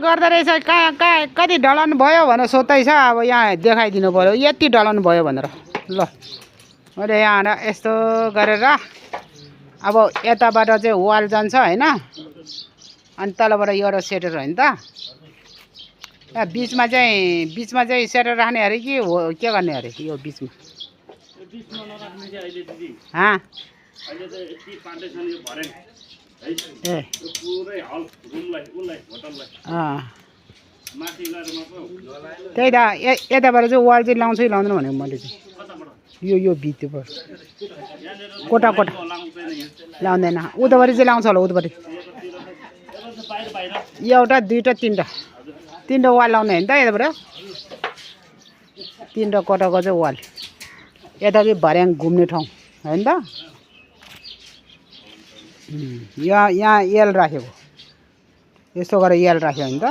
गर्दो रहेछ कहाँ कहाँ कति ढलाउनु भयो भनेर सोध्दैछ अब यहाँ देखाइदिनु पऱ्यो यति ढलाउनु भयो भनेर ल मैले यहाँ यस्तो गरेर अब यताबाट चाहिँ वाल जान्छ हैन अनि तलबाट एउटा सेटर हो नि त यहाँ बिचमा चाहिँ सेटर राख्ने अरे कि हो के गर्ने अरे यो बिचमा हाँ ए त्यही त यताबाट चाहिँ वाल चाहिँ लाउँछु कि लाउँदैन भनेको मैले चाहिँ यो भित्रबाट कोटा कोटा लाउँदैन उतापट्टि चाहिँ लाउँछ होला उतापट्टि एउटा दुईवटा तिनवटा वाल लाउने होइन त यताबाट तिनवटा कोटाको चाहिँ वाल यता चाहिँ भर्याङ घुम्ने ठाउँ होइन त यहाँ एल राखेको यस्तो गरेर एल राख्यो होइन त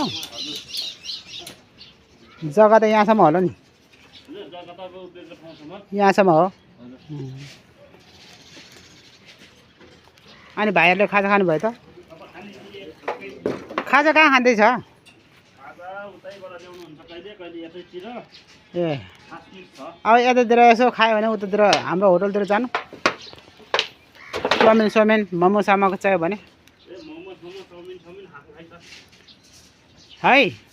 जग्गा त यहाँसम्म होला नि यहाँसम्म हो अनि भाइहरूले खाजा खानुभयो त खाजा कहाँ खाँदैछ ए अब यतातिर यसो खायो भने उतातिर हाम्रो होटलतिर जानु चाउमिन मोमो सामाको चाहियो भने है